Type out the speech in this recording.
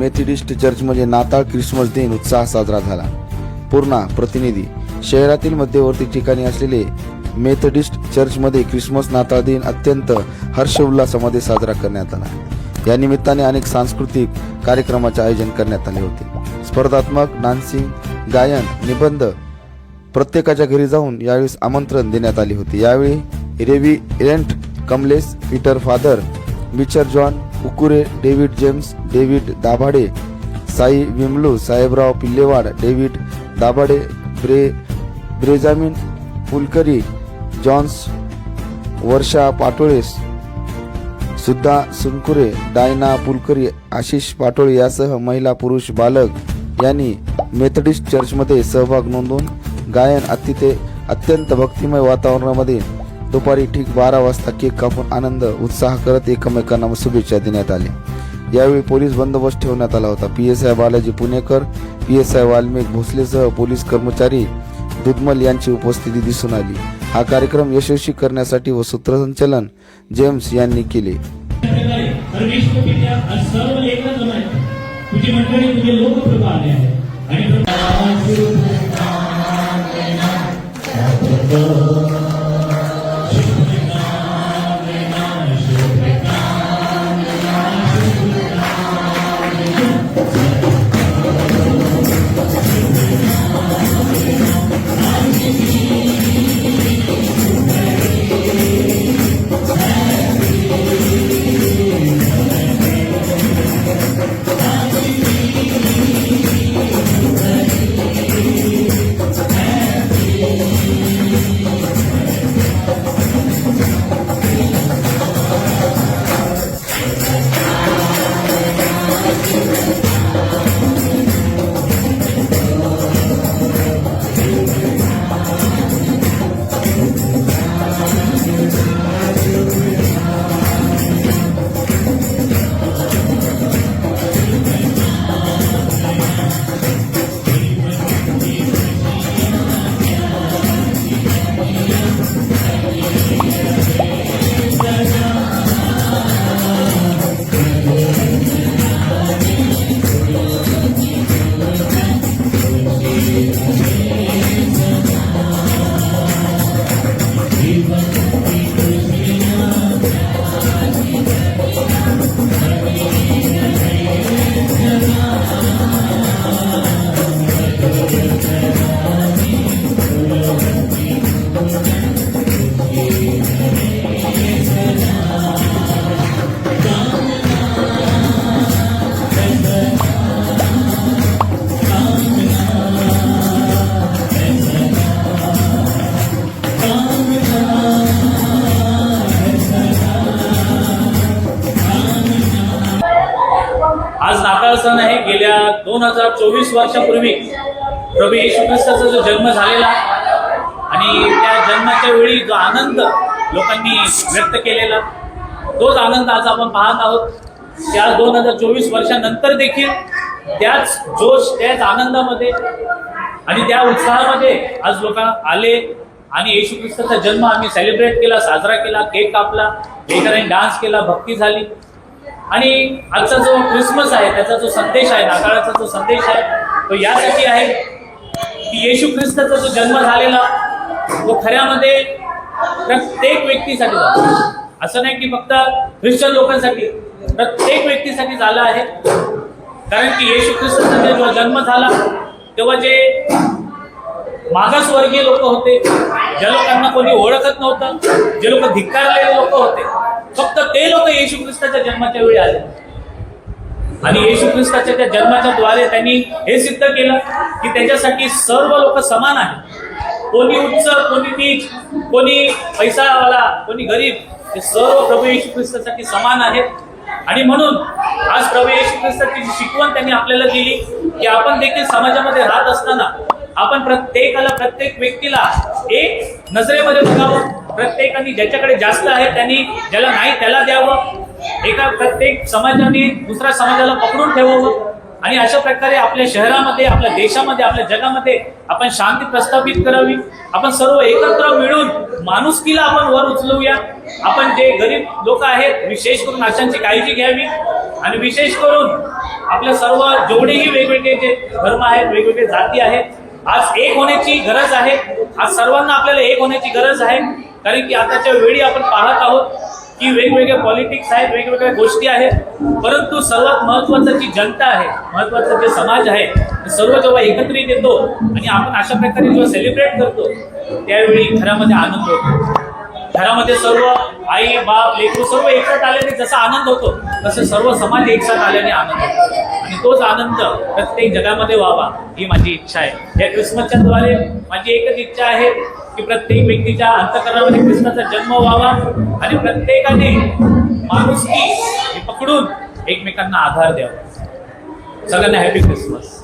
Methodist चर्चमध्ये नाताळ Christmas दिन उत्साह साजरा झाला. पूर्णा प्रतिनिधी. शहरातील मध्यवर्ती ठिकाणी असलेले मेथडिस्ट चर्चमध्ये ख्रिसमस नाताळ दिन अत्यंत हर्षोल्लासामध्ये साजरा करण्यात आला. या निमित्ताने अनेक सांस्कृतिक कार्यक्रमाचे आयोजन करण्यात आले होते. स्पर्धात्मक डान्सिंग, गायन, निबंध प्रत्येकाच्या घरी जाऊन यावेळी आमंत्रण देण्यात आले होते. यावेळी रेव्हरंड कमलेश पीटर, फादर मिचर John Ukure, David James, David Dabhade, Sai Vimlu, Sahebrao Pillewad, David Dabhade, Benjamin Pulkari, Johns, Varsha Patole, सुद्धा सुनकुरे, डायना पुलकरी, आशिष पाटोळे यासह महिला, पुरुष, बालक यांनी मेथडिस्ट चर्चमध्ये सहभाग नोंदवून गायन अत्यंत भक्तिमय वातावरणामध्ये दुपारी ठीक 12 वाजता केक कापून आनंद उत्साह करत एकमेकांना शुभेच्छा देण्यात आल्या. यावेळी पोलीस बंदोबस्त ठेवण्यात आला होता. PSI बालाजी पुणेकर, PSI वाल्मिक भोसलेसह पोलीस कर्मचारी दुधमल यांची उपस्थिती दिसून आली. हा कार्यक्रम यशस्वी करण्यासाठी व सूत्रसंचालन जेम्स यांनी केले. आज नाताळ सण आहे. गेल्या 2024 वर्षापूर्वी प्रभू येशू ख्रिस्ताचा जो जन्म झालेला आणि त्या जन्माच्या वेळी जो आनंद लोकांनी व्यक्त केलेला तोच आनंद आज आपण पाहत आहोत. त्या 2024 वर्षानंतर देखील त्याच जोश, त्याच आनंदामध्ये आणि त्या उत्साहामध्ये आज लोक आले आणि येशू ख्रिस्ताचा जन्म आम्ही सेलिब्रेट केला, साजरा केला, केक कापला, एकाने डान्स केला, भक्ती झाली. आणि आजचा जो ख्रिसमस आहे त्याचा जो संदेश आहे, नाताळाचा जो संदेश आहे तो यासाठी आहे की येशू ख्रिस्ताचा जो जन्म झालेला तो खऱ्यामध्ये प्रत्येक व्यक्तीसाठी झाला. असं नाही की फक्त ख्रिश्चन लोकांसाठी, प्रत्येक व्यक्तीसाठी झाला आहे. कारण की येशू ख्रिस्ताचा जेव्हा जन्म झाला तेव्हा जे मागासवर्गीय लोक होते, ज्या लोकांना कोणी ओळखत नव्हतं, जे लोक धिक्कारलेले लोक होते, फक्त ते लोक येशू ख्रिस्ताच्या जन्माच्या वेळी आले. आणि येशू ख्रिस्ताच्या त्या जन्माच्या द्वारे त्यांनी हे सिद्ध केलं की त्याच्यासाठी सर्व लोक समान आहेत. कोणी उच्च, कोणी नीच, कोणी पैसावाला, कोणी गरीब, हे सर्व प्रभू येशू ख्रिस्तासाठी समान आहेत. आणि म्हणून आज प्रभू येशू ख्रिस्ताची शिकवण त्यांनी आपल्याला दिली की आपण देखील समाजामध्ये राहत असताना आपण प्रत्येकाला, प्रत्येक व्यक्तीला एक नजरेमध्ये बघावं. प्रत्येकाने ज्याच्याकडे जास्त आहे त्यांनी, ज्याला नाही त्याला द्यावं. एका प्रत्येक समाजाने दुसऱ्या समाजाला पकडून ठेवावं. आणि अशा प्रकारे आपल्या शहरामध्ये, आपल्या देशामध्ये, आपल्या जगामध्ये आपण शांती प्रस्थापित करावी. आपण सर्व एकत्र मिळून माणुसकीला आपण वर उचलूया. आपण जे गरीब लोक आहेत विशेष करून अशांची काळजी घ्यावी. आणि विशेष करून आपल्या सर्व जेवढेही वेगवेगळे जे धर्म आहेत, वेगवेगळे जाती आहेत, आज एक होण्याची गरज आहे. आज सर्वांना आपल्याला एक होण्याची गरज आहे. कारण की आताच्या वेळी आपण पाहत आहोत की वेगवेगळे पॉलिटिक्स आहेत, वेगवेगळ्या गोष्टी आहेत, परंतु सर्वात महत्वाचं जी जनता आहे, महत्वाचं जे समाज आहे, ते सर्व जेव्हा एकत्रित येतो आणि आपण अशा प्रकारे जेव्हा सेलिब्रेट करतो त्यावेळी घरामध्ये आनंद होतो. घरामध्ये सर्व आई बाप लेकरू सर्व एकसाथ आल्याने जसा आनंद होतो तसं सर्व समाज एकसाथ आल्याने आनंद होतो. आणि तोच आनंद प्रत्येक जगामध्ये व्हावा ही माझी इच्छा आहे. या क्रिसमसच्या द्वारे माझी एकच इच्छा आहे की प्रत्येक व्यक्तीच्या अंतःकरणामध्ये ख्रिस्ताचा जन्म व्हावा आणि प्रत्येकाने माणुसकी हे पकडून एकमेकांना आधार द्यावा. सगळ्यांना हॅपी क्रिसमस.